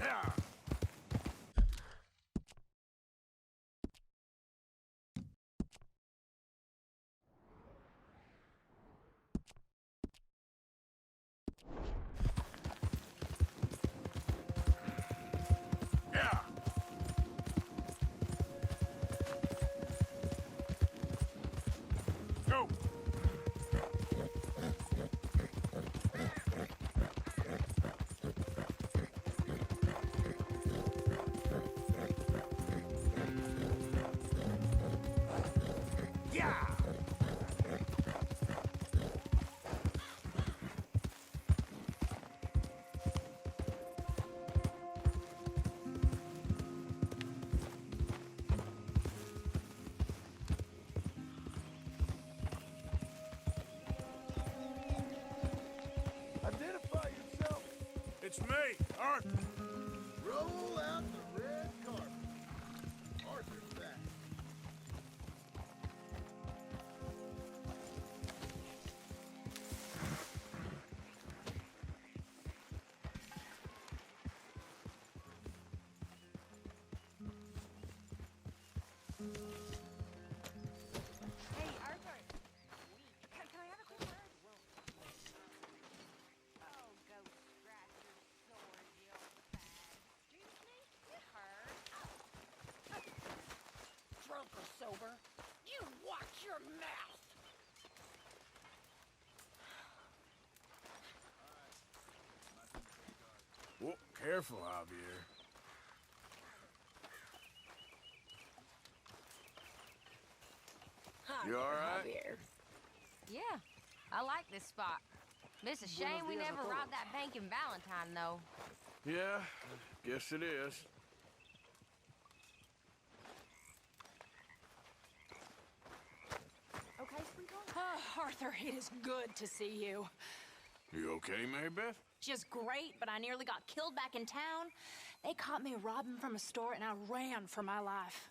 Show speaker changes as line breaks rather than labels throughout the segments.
Yeah. Yeah. Go. Yeah.
Identify yourself.
It's me, Arthur.
Roll out the red carpet. Arthur's back.
Hey, Arthur. Can I have a quick word? Oh, go scratch your sword, you old fag. Excuse me? It hurt. Drunk or sober? You watch your mouth!
Whoa, careful, Javier.
Hi,
You all right?
Javier. Yeah, I like this spot. It's a shame we never robbed that bank in Valentine, though.
Yeah, guess it is.
Okay, sweetheart?
Arthur, it is good to see you.
You okay, Mary Beth?
Just great, but I nearly got killed back in town. They caught me robbing from a store and I ran for my life.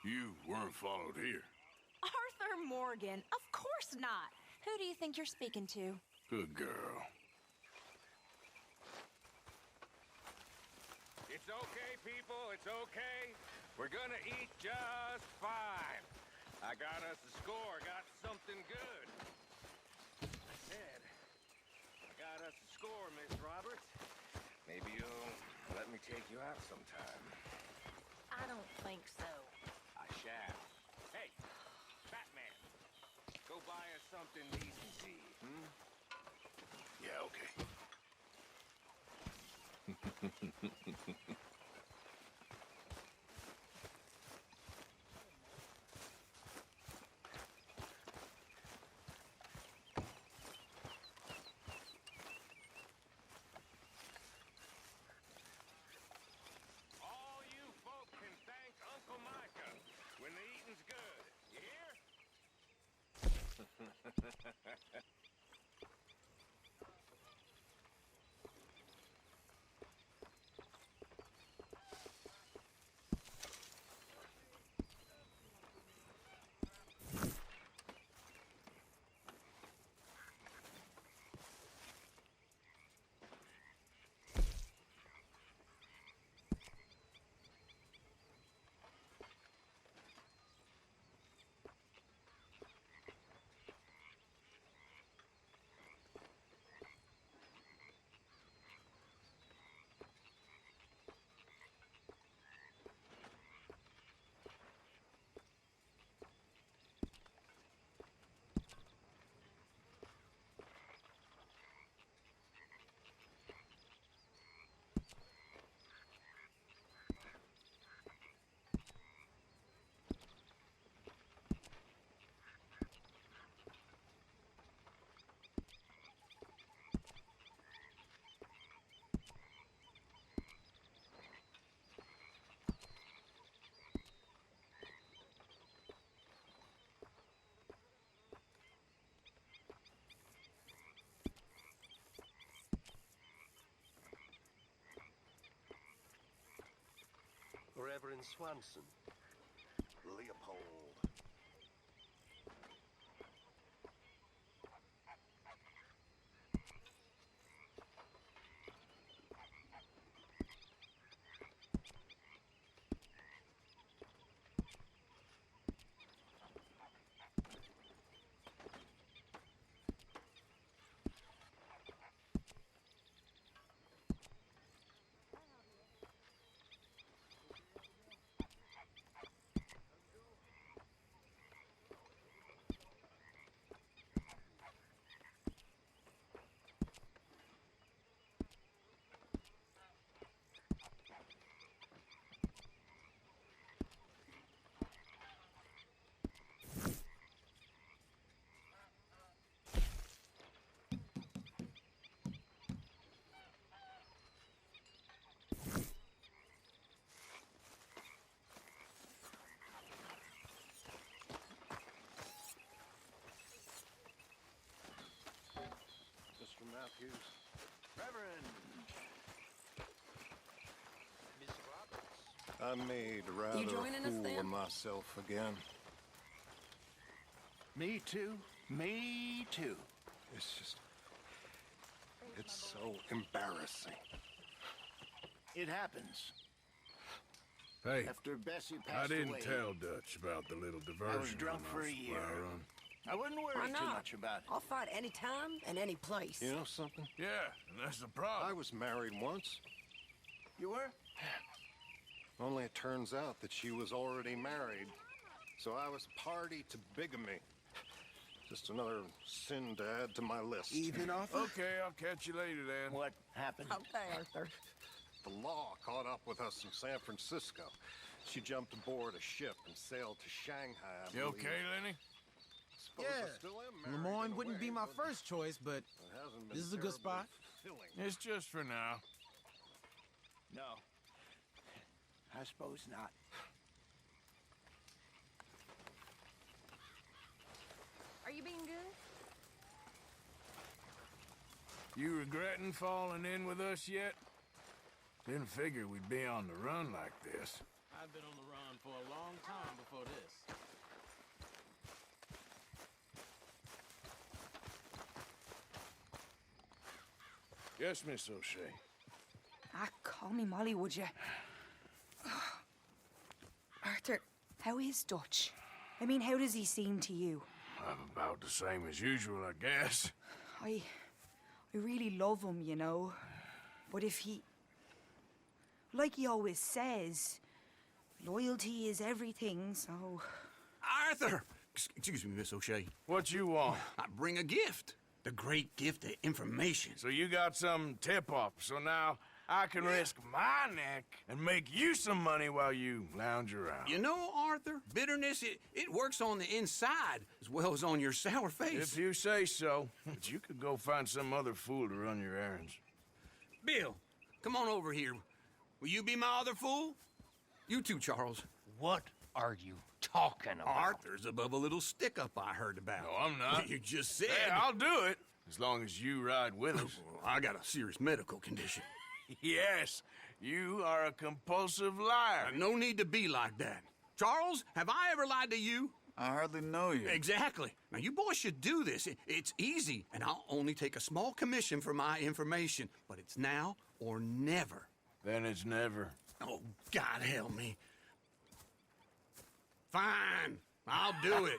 You weren't followed here.
Arthur Morgan, of course not. Who do you think you're speaking to?
Good girl.
It's okay, people, it's okay. We're gonna eat just fine. I got us a score, got something good. I said, I got us a score, Miss Roberts. Maybe you'll let me take you out sometime.
I don't think so.
I shall. Hey, Batman, go buy us something decency, hmm?
Yeah, okay.
All you folk can thank Uncle Micah when the eating's good. You hear?
Reverend Swanson. Leopold. Mr. Matthews. Reverend. Miss Roberts. I made rather a
joining us
fool
then?
of myself again.
Me too. Me too.
It's so embarrassing.
It happens.
Hey,
After Bessie
I
passed
didn't
away,
tell Dutch about the little diversion.
drunk
on
for
our
a year.
supply run.
I wouldn't
Why
worry too
not?
much about it.
I'll fight any time and any place.
You know something?
Yeah, and that's the
I
problem.
was married once.
You were?
Only it turns out that she was already married. So I was party to bigamy. Just another sin to add to my list.
Even offer?
Okay, I'll catch you later then.
What happened?
Okay, Arthur.
The law caught up with us in San Francisco. She jumped aboard a ship and sailed to Shanghai. I
You
believe.
okay, Lenny?
Suppose I
Yeah.
still am married
Lemoyne
in a
wouldn't be
way,
my
but
first choice, but
it hasn't been
this is a good
terribly
spot.
fulfilling.
It's just for now.
No. I suppose not.
Are you being good?
You regretting falling in with us yet? Didn't figure we'd be on the run like this.
I've been on the run for a long time before this.
Yes, Miss O'Shea.
Ah, call me Molly, would you? Arthur, how is Dutch? I mean, how does he seem to you?
About the same as usual, I guess.
I really love him, you know. But if he... Like he always says, loyalty is everything, so...
Arthur! Excuse me, Miss O'Shea.
What you want?
I bring a gift. The great gift of information.
So you got some tip-off, so now I can risk my neck and make you some money while you lounge around.
You know, Arthur, bitterness, it works on the inside as well as on your sour face.
If you say so. But you could go find some other fool to run your errands.
Bill, come on over here. Will you be my other fool? You too, Charles.
What are you talking about?
Arthur's above a little stick-up I heard about.
No, I'm not.
You just said...
Hey, I'll do it, as long as you ride with us.
I got a serious medical condition.
Yes, you are a compulsive liar.
No need to be like that. Charles, have I ever lied to you?
I hardly know you.
Exactly. Now, you boys should do this. It's easy, and I'll only take a small commission for my information. But it's now or never.
Then it's never.
Oh, God help me. Fine, I'll do it.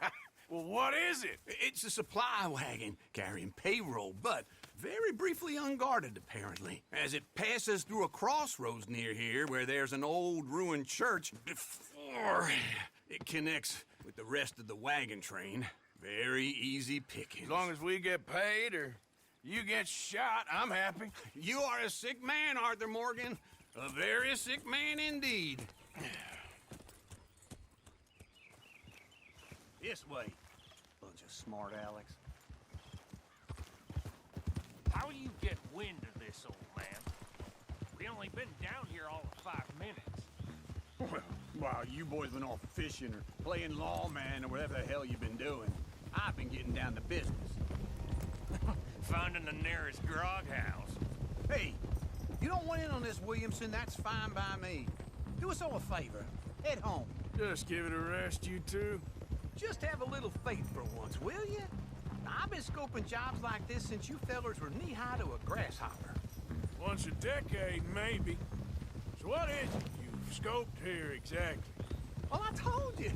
Well, what is it?
It's a supply wagon carrying payroll, but very briefly unguarded, apparently, as it passes through a crossroads near here where there's an old ruined church before it connects with the rest of the wagon train. Very easy pickings.
As long as we get paid or you get shot, I'm happy.
You are a sick man, Arthur Morgan. A very sick man indeed.
This way. Bunch of smart Alex. How do you get wind of this, old man? We only been down here all of 5 minutes.
Well, while you boys been off fishing or playing lawman or whatever the hell you've been doing, I've been getting down to business.
Finding the nearest grog house.
Hey, you don't want in on this, Williamson, that's fine by me. Do us all a favor. Head home.
Just give it a rest, you two.
Just have a little faith for once, will you? I've been scoping jobs like this since you fellers were knee-high to a grasshopper.
Once a decade, maybe. So what is it you've scoped here exactly?
Well, I told you.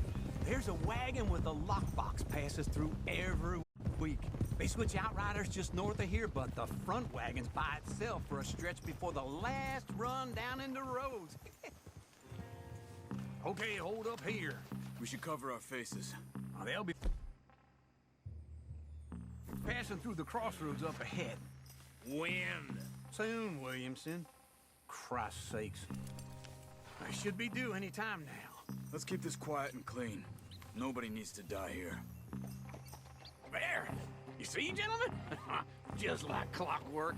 There's a wagon with a lockbox passes through every week. They switch outriders just north of here, but the front wagon's by itself for a stretch before the last run down into roads. Okay, hold up here.
We should cover our faces.
They'll be passing through the crossroads up ahead.
Wind.
Soon, Williamson. Christ's sakes. I should be due any time now.
Let's keep this quiet and clean. Nobody needs to die here.
There. You see, gentlemen? Just like clockwork.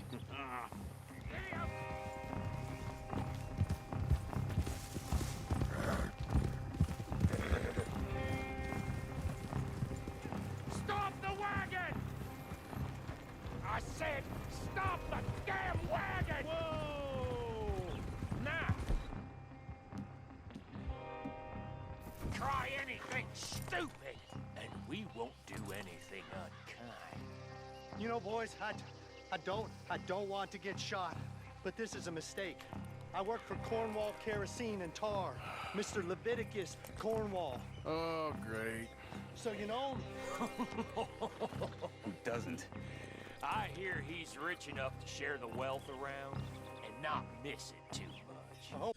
stupid, and we won't do anything unkind.
You know, boys, I don't want to get shot, but this is a mistake. I work for Cornwall Kerosene and Tar, Mr. Leviticus Cornwall.
Oh, great.
So you know him?
Who doesn't?
I hear he's rich enough to share the wealth around and not miss it too much.
Oh.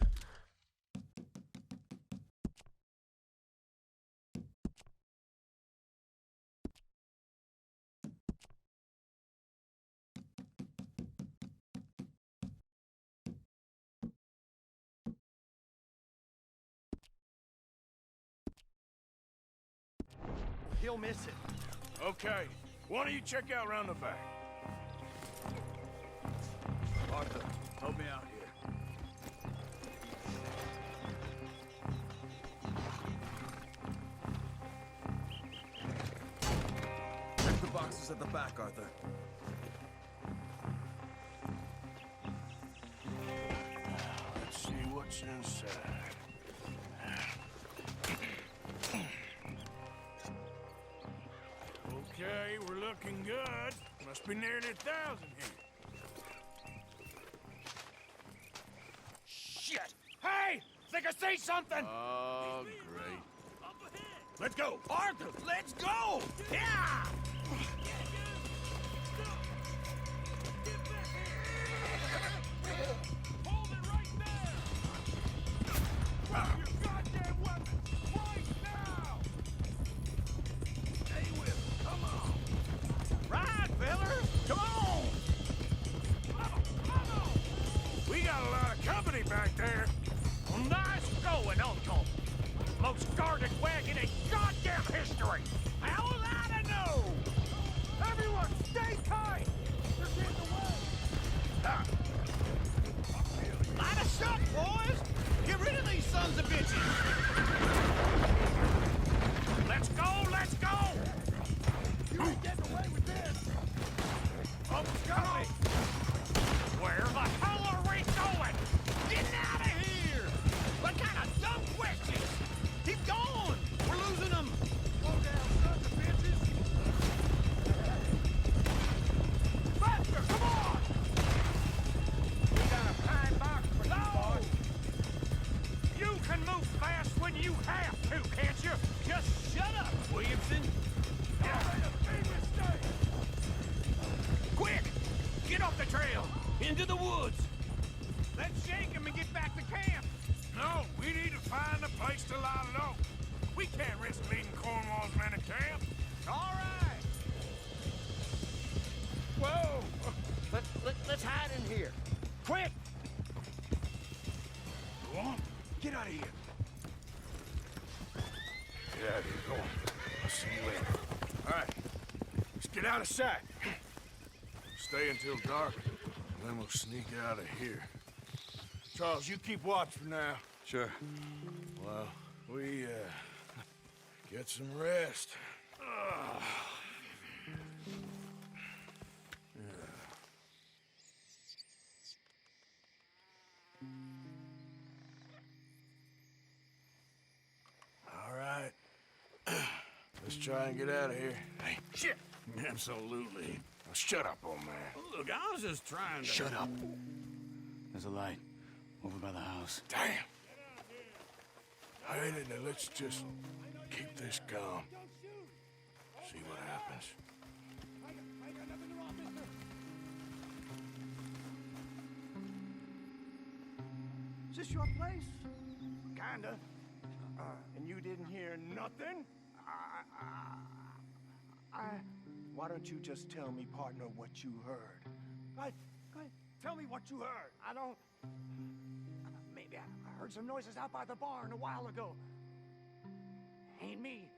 He'll miss it.
Okay, why don't you check out around the back?
Arthur, help me out here. Check the boxes at the back, Arthur.
Let's see what's inside. Okay, we're looking good. Must be nearly 1,000 here.
Shit! Hey! Think I see something!
Oh, great.
Let's go! Arthur, let's go! Yeah!
Hold it right there! Drop your goddamn weapons! Right now!
Stay with me, come on! Ride, fellers! Come on!
We got a lot of company back there.
Nice going, Uncle! Most guarded wagon in goddamn history!
How was I to know?
Everyone, stay tight! They're getting away!
Light a shot, boys! Get rid of these sons of bitches!
Let's go, let's go!
You ain't getting away with this.
Almost got me! Where the hell are we going?
Getting out of here! What kind of dumb questions? Keep going! We're losing them!
Slow down, sons of bitches.
Faster, come on! We got a pine box for you, boys. You can move fast when you have to, can't you?
Just shut up, Williamson! Quick! Get off the trail! Into the woods! Let's shake him and get back to camp!
No, we need to find a place to lie low. We can't risk leading Cornwall's men to camp.
All right.
Whoa! Let's hide in here. Quick!
Go on, get out of here. Get out of here, go on. I'll see you later. All right, let's get out of sight. Stay until dark, and then we'll sneak out of here. Charles, you keep watch for now.
Sure.
Well, we, get some rest. All right. Let's try and get out of here. Hey, shit!
Absolutely.
Now shut up, old man.
Look, I was just trying to...
Shut up.
There's a light over by the house.
Damn. All right, now let's just keep this calm. See what happens.
Is this your place? Kinda. And you didn't hear nothing? Why don't you just tell me, partner, what you heard? Go ahead. Tell me what you heard. I don't... Maybe I heard some noises out by the barn a while ago. Ain't me.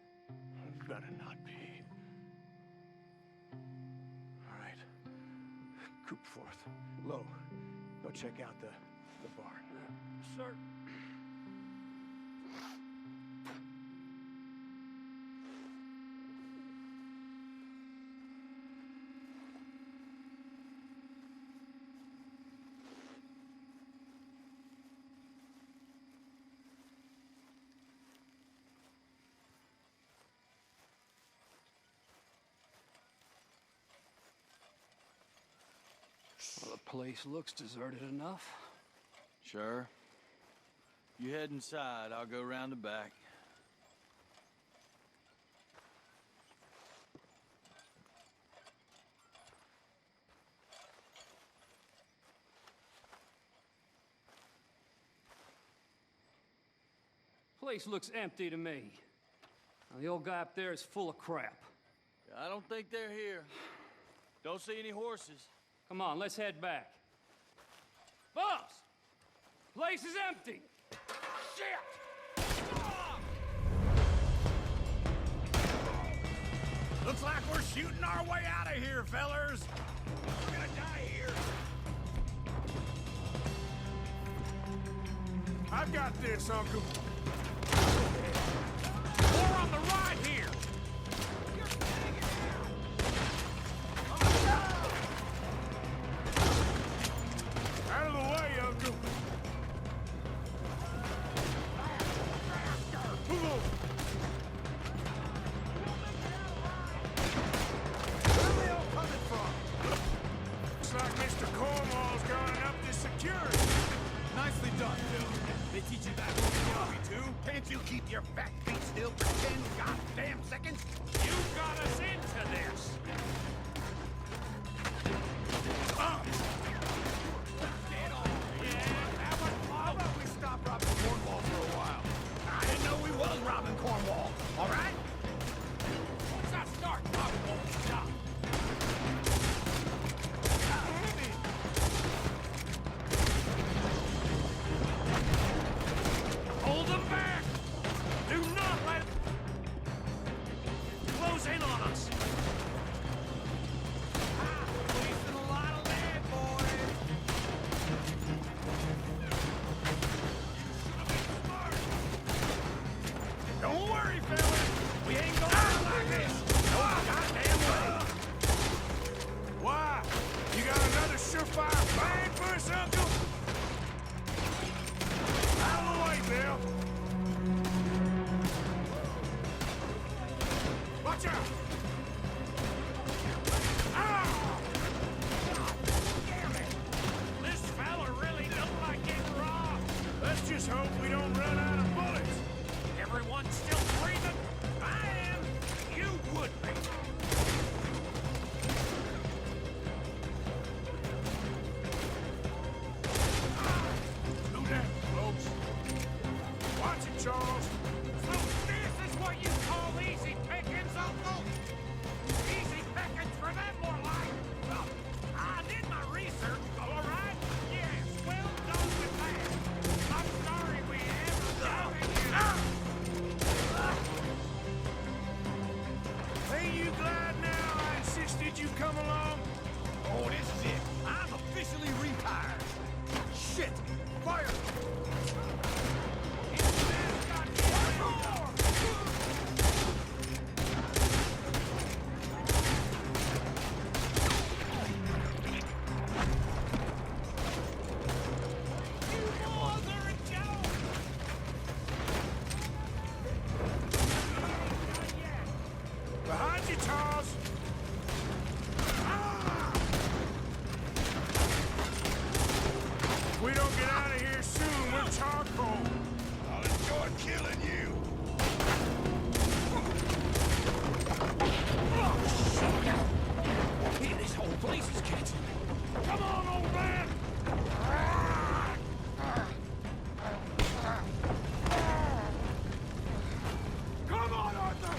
Better not be.
All right. Coop forth. Low. Go check out the barn. Sir.
Place looks deserted enough.
Sure. You head inside, I'll go round the back.
Place looks empty to me. Now, the old guy up there is full of crap.
I don't think they're here. Don't see any horses.
Come on, let's head back. Boss! Place is empty!
Shit!
Looks like we're shooting our way out of here, fellers. We're gonna die here.
I've got this, Uncle.
More on the right here!
Out of the way, Uncle. Move over. Where are they all coming from? Looks like Mr. Cornwall's gone up to security.
Nicely done, Bill. They teach you that movie too? Can't you keep your fat feet still for 10 goddamn seconds?
You got us into this!
Get on! Yeah, how about we stop robbing Cornwall for a while? I didn't know we was robbing Cornwall, all right?
Once I start, probably won't stop. Hold them back! Do not let close in on us!
Wasting a lot of lead, boys. Don't worry, fellas. We ain't going out like this. No goddamn way.
Why? You got another surefire bang for us, Uncle? Out of the way, Bill. Watch out!
Damn it! This fella really don't like getting robbed.
Let's just hope we don't run out of bullets.
Everyone still breathing? I am. You would be.
Do that, folks. Watch it, Charles.
So this is what you call easy pickings, Uncle? Easy pickings for them, more like. Well, I did my research, all right? Yes, well done with that. I'm sorry we ever doubted you.
Ain't you glad now I insisted you come along?
Oh, this is it. I'm officially retired. Shit! Fire!
Behind you, Charles. If we don't get out of here soon, we're charcoal.
I'll enjoy killing you.
Hey, this whole place is catching me. Come on, old man! Come on, Arthur!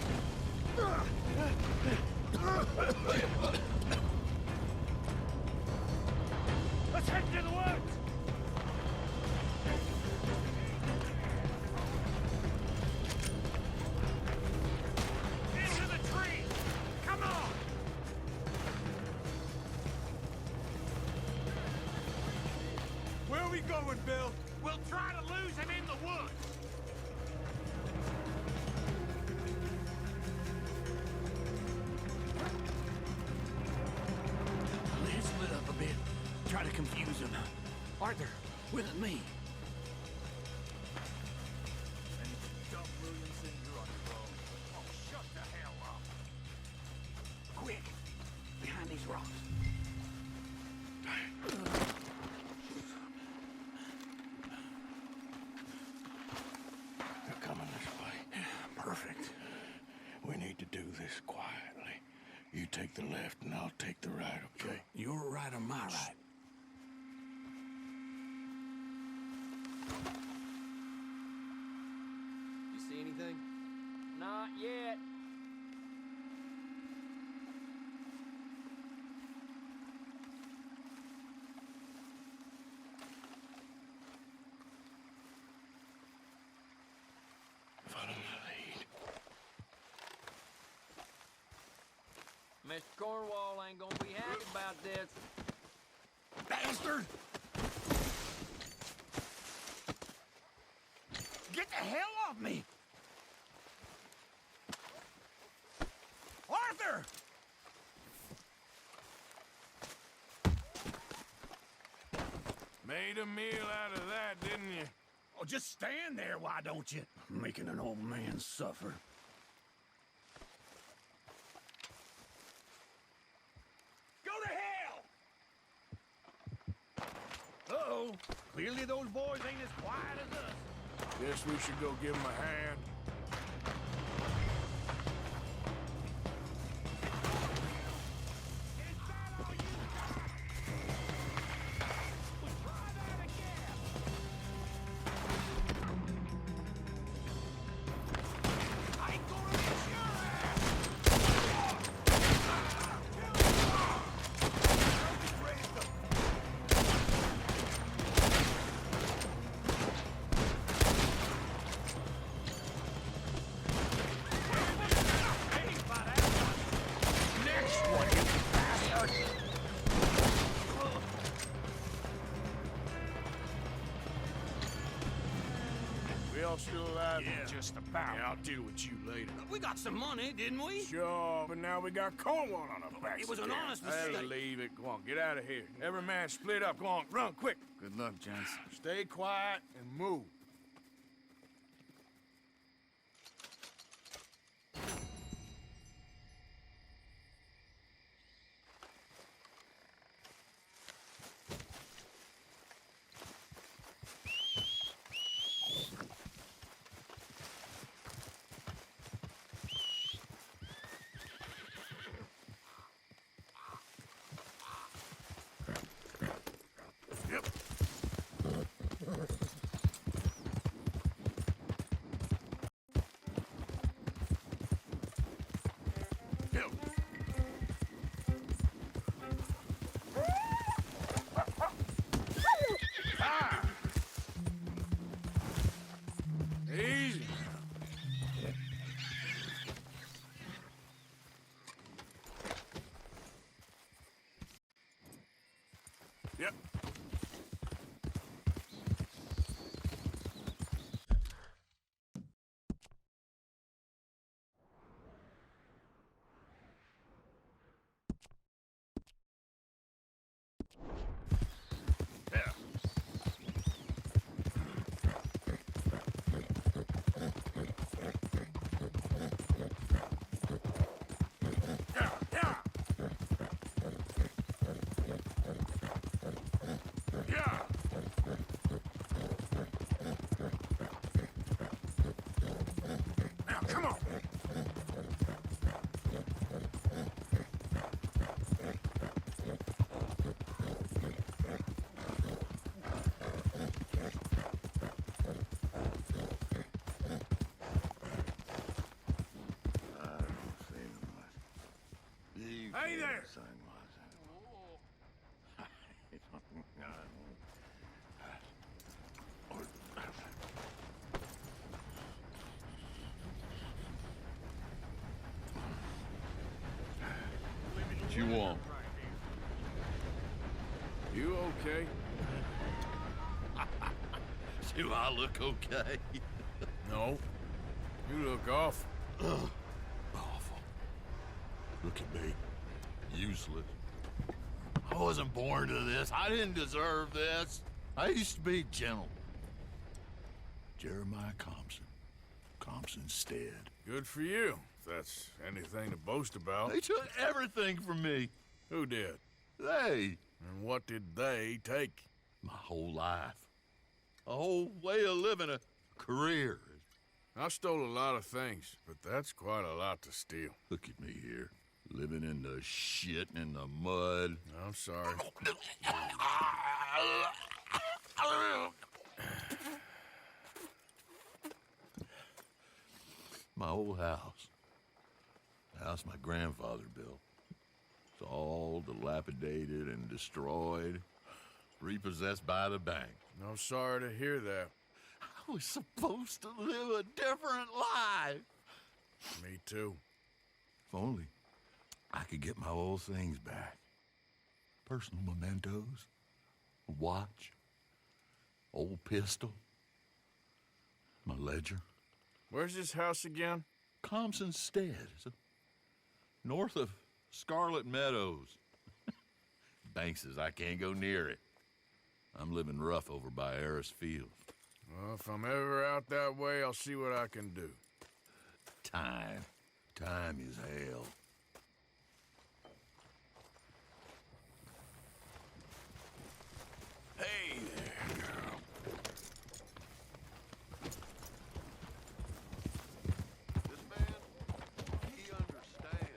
Let's head to the woods! Into the tree! Come on!
Where are we going, Bill?
We'll try to lose him in the woods!
Let's split up a bit. Try to confuse him. Arthur, with me.
Oh, shut the hell up!
Quick, behind these rocks.
take the left and I'll take the right, okay?
Your right or my right?
You see anything?
Not yet.
Follow my lead.
Mr. Cornwall ain't gonna be happy about this.
Bastard!
Get the hell off me! Arthur!
Made a meal out of that, didn't you?
Oh, just stand there, why don't you? Making an old man suffer. Go to hell! Uh-oh. Clearly those boys ain't as quiet as us.
Guess we should go give him a hand. We all still alive?
Yeah.
Just about. Yeah, I'll deal with you later.
We got some money, didn't we?
Sure, but now we got Cornwall on our backs.
It was an
again.
honest
That'll
mistake.
leave it. Go on, get out of here. Every man split up. Go on, run, quick.
Good luck, gents.
Stay quiet and move.
Yep.
Easy. Yep. Now, come on. Hey there!
What you want?
You okay?
Do I look okay?
No. You look awful.
Awful. Look at me. Useless. I wasn't born to this. I didn't deserve this. I used to be gentle. Jeremiah Compson. Compson's dead.
Good for you, if that's anything to boast about.
They took everything from me.
Who did?
They.
And what did they take?
My whole life. A whole way of living, a career.
I stole a lot of things, but that's quite a lot to steal.
Look at me here, Living in the shit and the mud.
I'm sorry.
My old house. The house my grandfather built. It's all dilapidated and destroyed. Repossessed by the bank.
I'm sorry to hear that.
I was supposed to live a different life.
Me too.
If only I could get my old things back. Personal mementos, a watch, old pistol, my ledger.
Where's this house again?
Compson Stead, north of Scarlet Meadows. Bank says I can't go near it. I'm living rough over by Harris Field.
Well, if I'm ever out that way, I'll see what I can do.
Time. Time is hell.
Hey there, girl.
This man, he understands.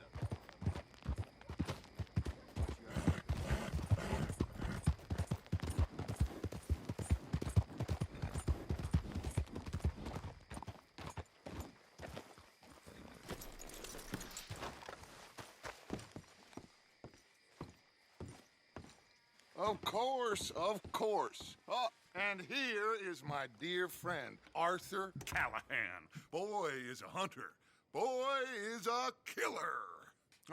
Of course, of course. Oh, and here is my dear friend, Arthur Callahan. Boy is a hunter. Boy is a killer.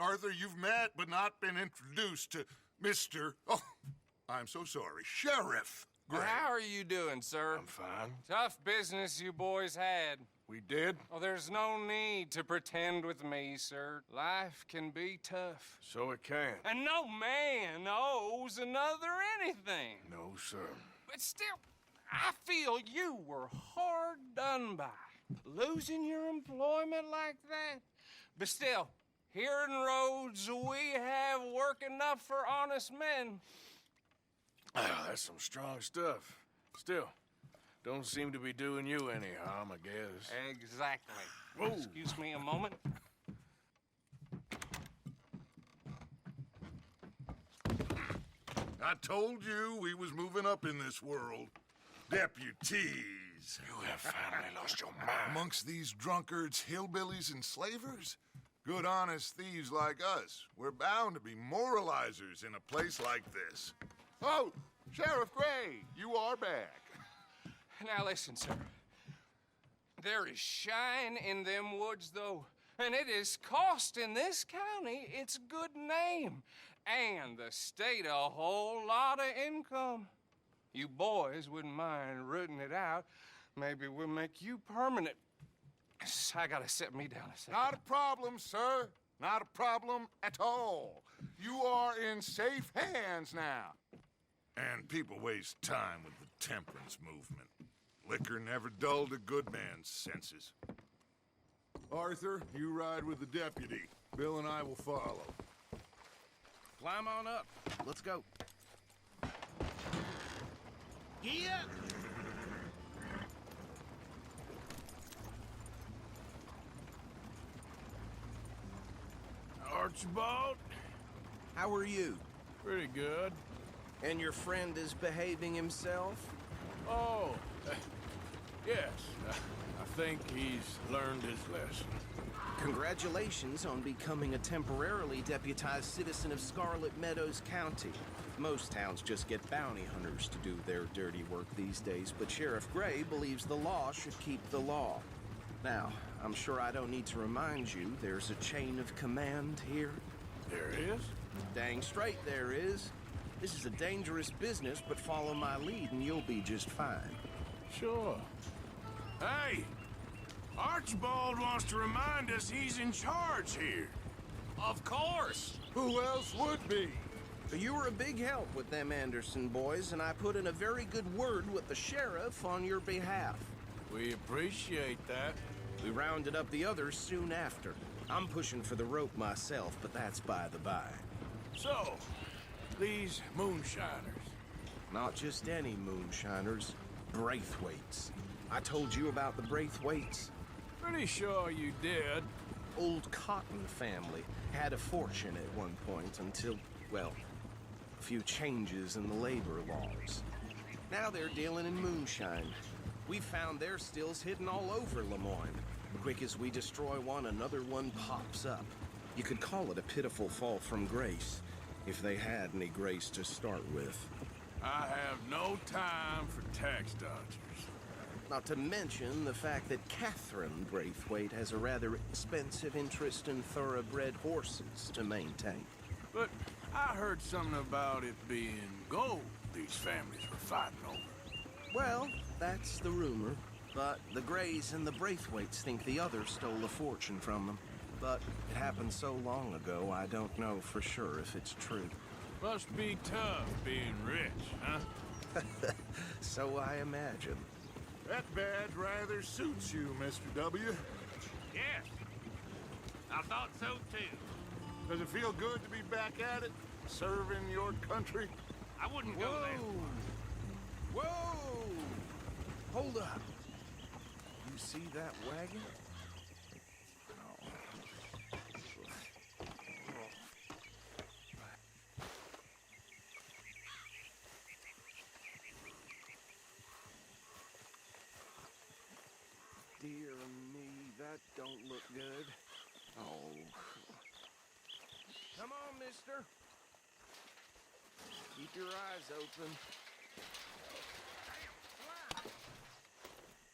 Arthur, you've met but not been introduced to Mr. Oh, I'm so sorry, Sheriff Gray.
How are you doing, sir?
I'm fine.
Tough business you boys had.
We did?
Oh, there's no need to pretend with me, sir. Life can be tough.
So it can.
And no man owes another anything.
No, sir.
But still, I feel you were hard done by. Losing your employment like that. But still, here in Rhodes, we have work enough for honest men.
Ah, that's some strong stuff. Still, don't seem to be doing you any harm, I guess.
Exactly.
Whoa.
Excuse me a moment.
I told you we was moving up in this world. Deputies.
You have finally lost your mind.
Amongst these drunkards, hillbillies, and slavers? Good, honest thieves like us. We're bound to be moralizers in a place like this. Oh, Sheriff Gray, you are back.
Now listen, sir. There is shine in them woods, though, and it is costing this county its good name and the state a whole lot of income. You boys wouldn't mind rooting it out. Maybe we'll make you permanent. I gotta sit me down a second.
Not a problem, sir. Not a problem at all. You are in safe hands now. And people waste time with the temperance movement. Liquor never dulled a good man's senses. Arthur, you ride with the deputy. Bill and I will follow.
Climb on up. Let's go. Yeah.
Archibald?
How are you?
Pretty good.
And your friend is behaving himself?
Oh, yes. I think he's learned his lesson.
Congratulations on becoming a temporarily deputized citizen of Scarlet Meadows County. Most towns just get bounty hunters to do their dirty work these days, but Sheriff Gray believes the law should keep the law. Now, I'm sure I don't need to remind you there's a chain of command here.
There is?
Dang straight there is. This is a dangerous business, but follow my lead and you'll be just fine.
Sure. Hey! Archibald wants to remind us he's in charge here.
Of course!
Who else would be?
You were a big help with them Anderson boys, and I put in a very good word with the sheriff on your behalf.
We appreciate that.
We rounded up the others soon after. I'm pushing for the rope myself, but that's by the by.
So, these moonshiners.
Not just any moonshiners, Braithwaites. I told you about the Braithwaites.
Pretty sure you did.
old Cotton family had a fortune at one point until, well, a few changes in the labor laws. Now they're dealing in moonshine. We found their stills hidden all over Lemoyne. Quick as we destroy one, another one pops up. You could call it a pitiful fall from grace, if they had any grace to start with.
I have no time for tax dodgers.
Not to mention the fact that Catherine Braithwaite has a rather expensive interest in thoroughbred horses to maintain.
But I heard something about it being gold these families were fighting over.
Well, that's the rumor. But the Grays and the Braithwaites think the others stole a fortune from them. But it happened so long ago, I don't know for sure if it's true.
Must be tough being rich, huh?
So I imagine.
That badge rather suits you, Mr. W.
Yes. I thought so, too.
Does it feel good to be back at it? Serving your country?
I wouldn't go there.
Whoa! Hold up. You see that wagon? Dear me, that don't look good. Oh. Come on, mister. Keep your eyes open.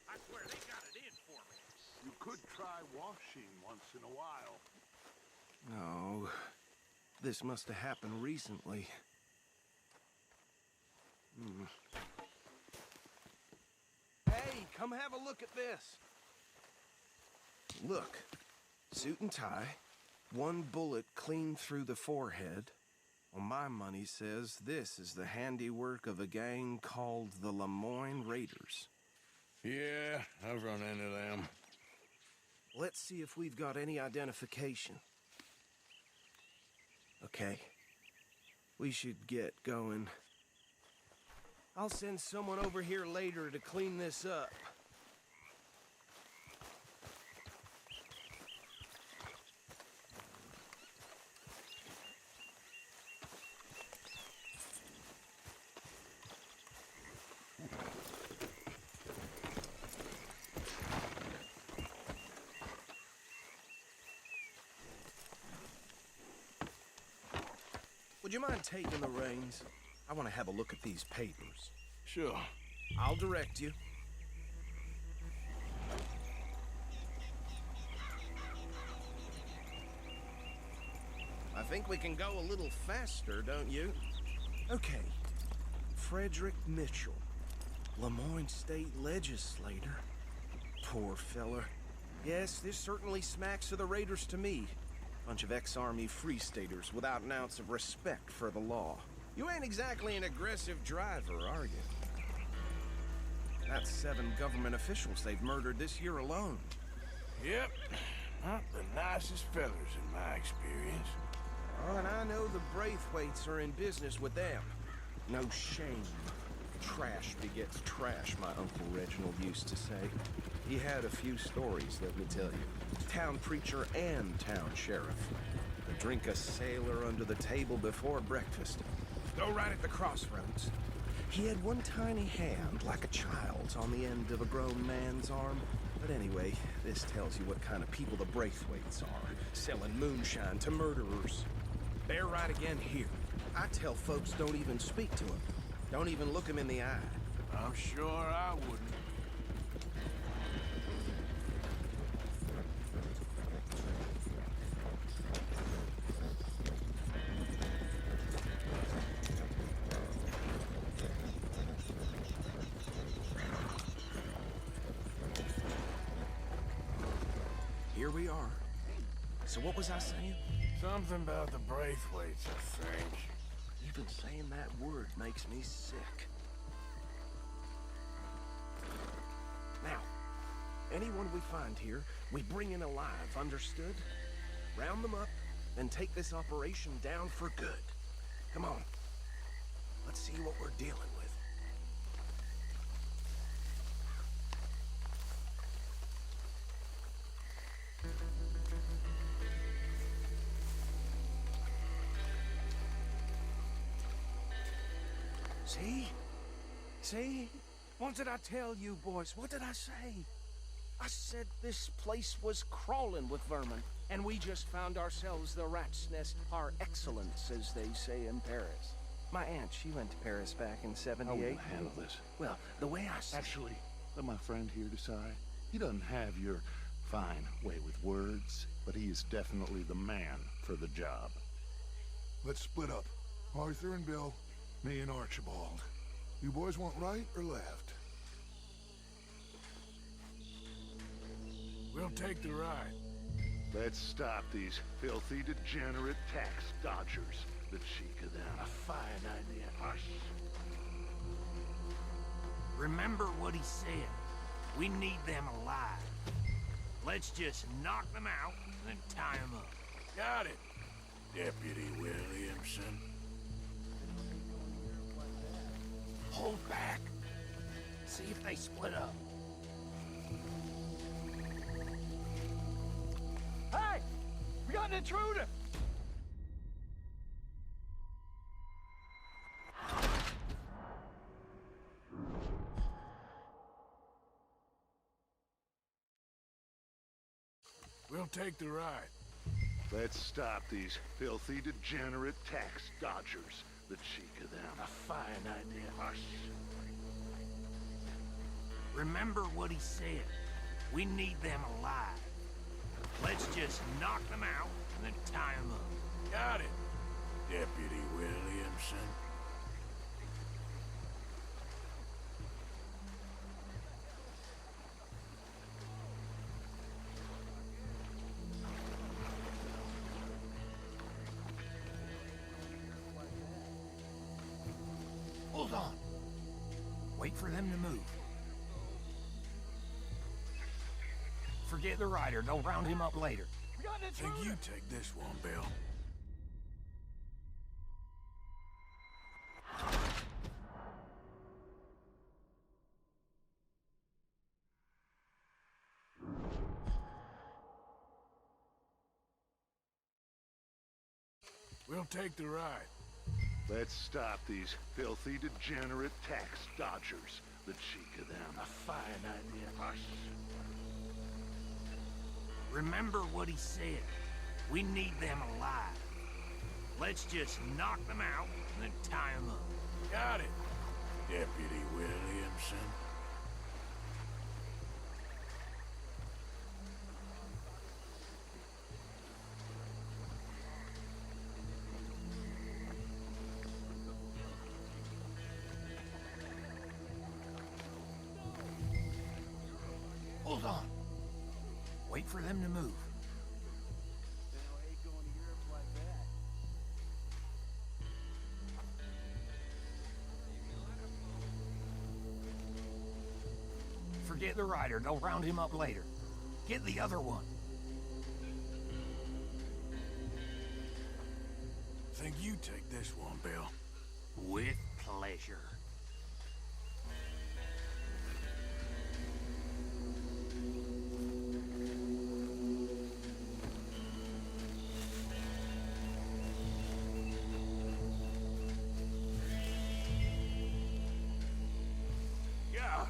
I swear they got it in for me.
You could try washing once in a while.
Oh, this must have happened recently. Hey, come have a look at this. Look, suit and tie, one bullet clean through the forehead. Well, my money says this is the handiwork of a gang called the Lemoyne Raiders.
Yeah, I've run into them.
Let's see if we've got any identification. Okay. We should get going. I'll send someone over here later to clean this up. Would you mind taking the reins? I want to have a look at these papers.
Sure.
I'll direct you. I think we can go a little faster, don't you? Okay. Frederick Mitchell, Lemoyne State Legislator. Poor fella. Yes, this certainly smacks of the Raiders to me. Bunch of ex-Army Free Staters without an ounce of respect for the law. You ain't exactly an aggressive driver, are you? That's 7 government officials they've murdered this year alone.
Yep. Not the nicest fellas in my experience.
Oh, and I know the Braithwaites are in business with them. No shame. Trash begets trash, my Uncle Reginald used to say. He had a few stories, let me tell you. Town preacher and town sheriff. Would drink a sailor under the table before breakfast. Go right at the crossroads. He had one tiny hand, like a child's, on the end of a grown man's arm. But anyway, this tells you what kind of people the Braithwaites are. Selling moonshine to murderers. They're right again here. I tell folks don't even speak to him. Don't even look him in the eye.
I'm sure I wouldn't.
Here we are. So what was I saying?
Something about the Braithwaites, I think.
Even saying that word makes me sick. Now, anyone we find here, we bring in alive, understood? Round them up, and take this operation down for good. Come on. Let's see what we're dealing with. See? See? What did I tell you, boys? What did I say? I said this place was crawling with vermin, and we just found ourselves the rat's nest par excellence, as they say in Paris. My aunt, she went to Paris back in '78.
How will you handle this?
Well, the way I see...
Actually, let my friend here decide. He doesn't have your fine way with words, but he is definitely the man for the job.
Let's split up. Arthur and Bill, me and Archibald. You boys want right or left?
We'll take the right.
Let's stop these filthy, degenerate tax dodgers. The cheek of them.
A fine idea.
Hush.
Remember what he said. We need them alive. Let's just knock them out and then tie them up.
Got it, Deputy Williamson.
Hold back. See if they split up.
Hey! We got an intruder!
We'll take the right.
Let's stop these filthy, degenerate tax dodgers. The cheek of them.
A fine idea.
Hush.
Remember what he said. We need them alive. Let's just knock them out and then tie them up.
Got it, Deputy Williamson.
Hold on. Wait for them to move. Forget the rider. Don't round him up later.
We got an
I think
intruder!
you take this one, Bill. We'll take the right.
Let's stop these filthy, degenerate tax dodgers. The cheek of them.
A fine idea.
Hush.
Remember what he said. We need them alive. Let's just knock them out and then tie them up.
Got it, Deputy Williamson.
Hold on. Wait for them to move. Forget the rider. Don't round him up later. Get the other one.
Think you take this one, Bill.
With pleasure.
God.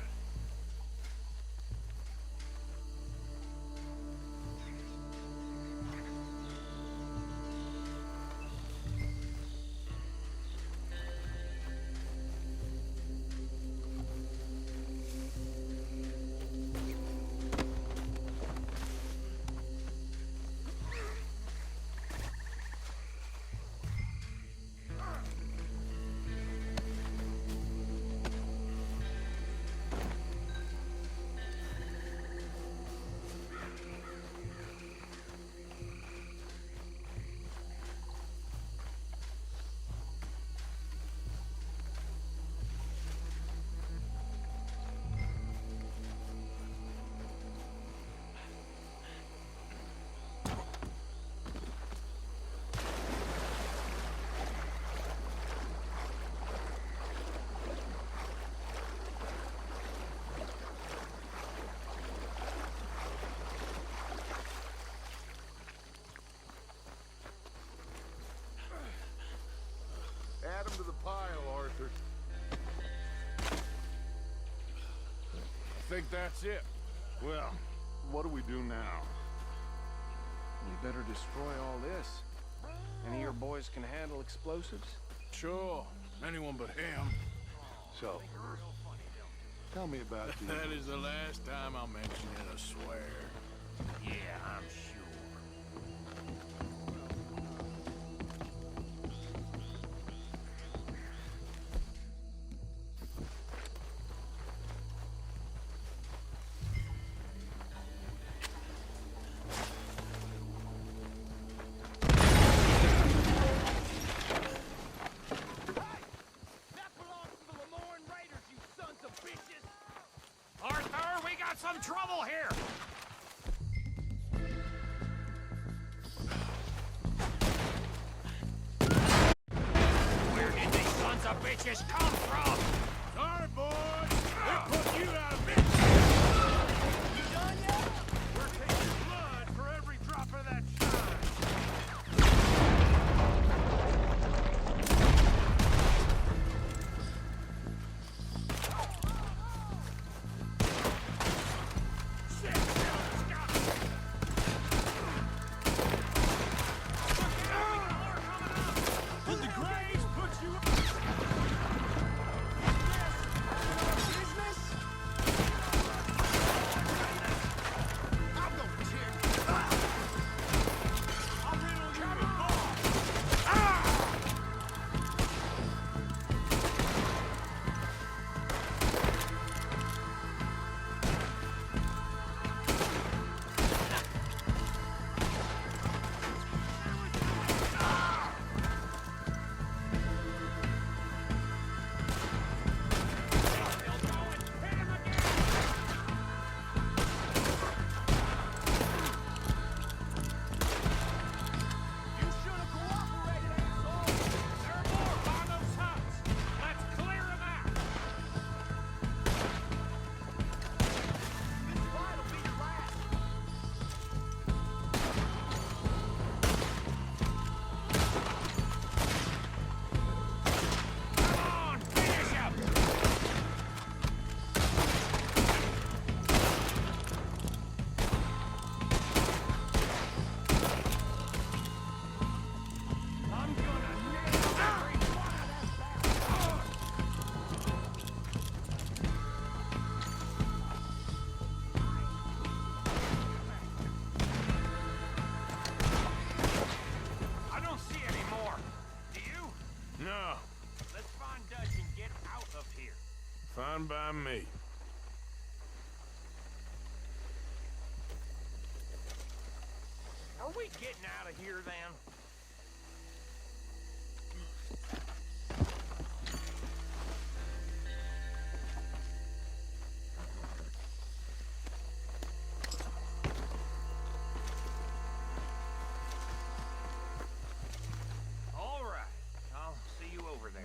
think that's it. Well, what do we do now?
We better destroy all this. Any of your boys can handle explosives?
Sure. Anyone but him.
So, tell me about the...
That is the last time I'll mention it, I swear.
Yeah, I'm sure. Arthur, we got some trouble here! Where did these sons of bitches come from?
Sorry, boys. They put you out of business.
You done yet?
We're taking blood for every drop of that shine. Fine by me.
Are we getting out of here then? All right. I'll see you over there.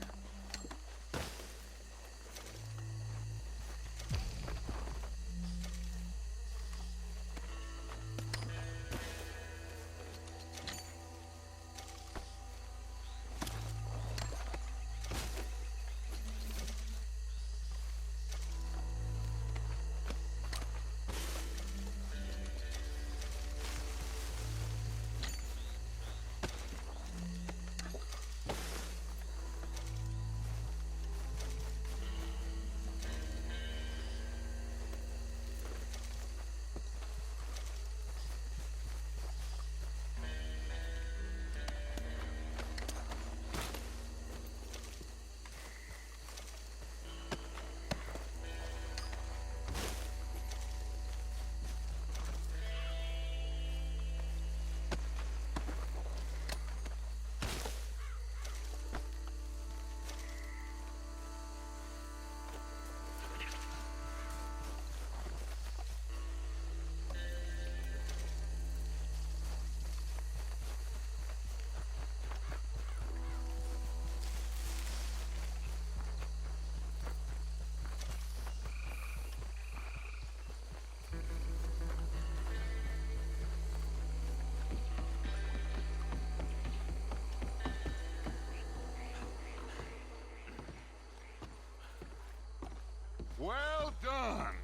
Well done.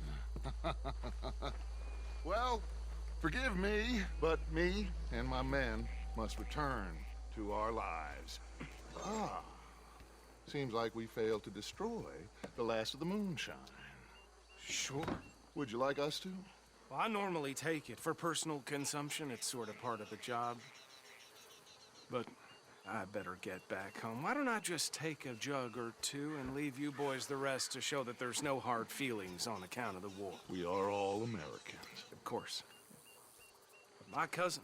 Forgive me, but me and my men must return to our lives. Ah, seems like we failed to destroy the last of the moonshine.
Sure.
Would you like us to?
Well, I normally take it. For personal consumption, it's sort of part of the job. But I better get back home. Why don't I just take a jug or two and leave you boys the rest to show that there's no hard feelings on account of the war?
We are all Americans.
Of course. But my cousin,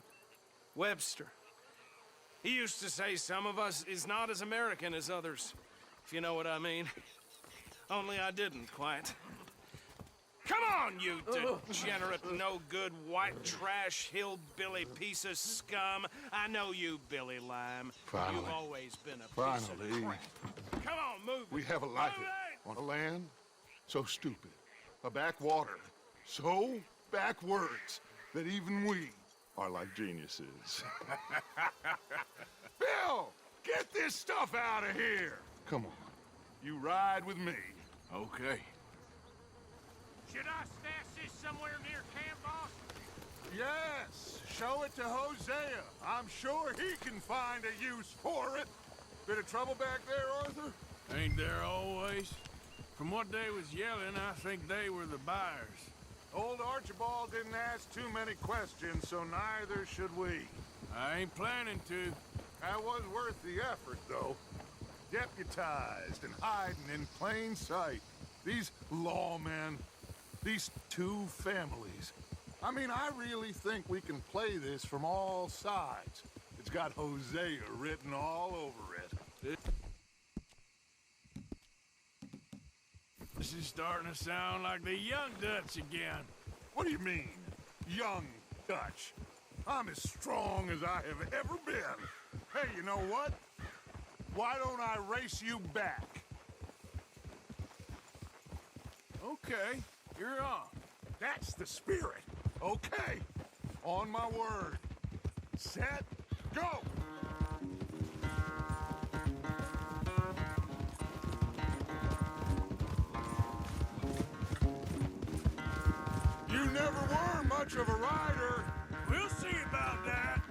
Webster, he used to say some of us is not as American as others, if you know what I mean. Only I didn't quite. Come on, you degenerate, no-good, white trash, hillbilly piece of scum. I know you, Billy Lime.
Finally.
You've always been a piece of crap. Come on, move.
We have a life on a land so stupid, a backwater so backwards that even we are like geniuses. Bill, get this stuff out of here. Come on, you ride with me.
Okay.
Should I stash this somewhere near camp, boss?
Yes, show it to Hosea. I'm sure he can find a use for it. Bit of trouble back there, Arthur?
Ain't there always? From what they was yelling, I think they were the buyers.
Old Archibald didn't ask too many questions, so neither should we.
I ain't planning to.
That was worth the effort, though. Deputized and hiding in plain sight. These lawmen, these two families. I mean, I really think we can play this from all sides. It's got Hosea written all over it.
This is starting to sound like the Young Dutch again.
What do you mean, young Dutch? I'm as strong as I have ever been. Hey, you know what? Why don't I race you back?
Okay, you're on.
That's the spirit. Okay, on my word. Set, go! You never were much of a rider.
We'll see about that.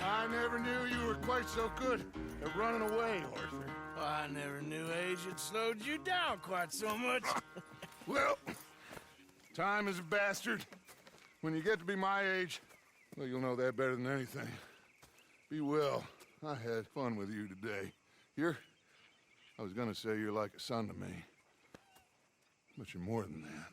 I never knew you were quite so good at running away, Arthur.
I never knew age had slowed you down quite so much.
Well, time is a bastard. When you get to be my age, well, you'll know that better than anything. Be well. I had fun with you today. I was gonna say you're like a son to me. But you're more than that.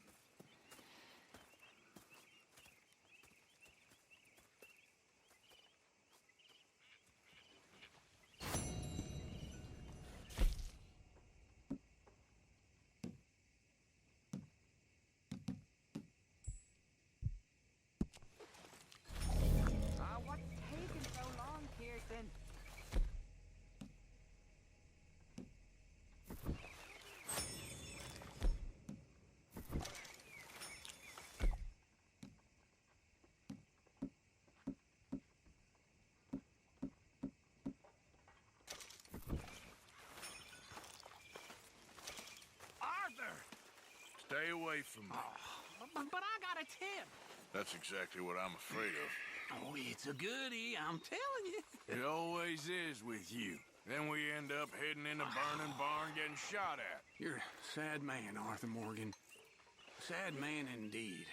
Stay away from me.
But I got a tip.
That's exactly what I'm afraid of.
Oh, it's a goodie, I'm telling you.
It always is with you. Then we end up heading in a burning barn getting shot at.
You're a sad man, Arthur Morgan. Sad man indeed.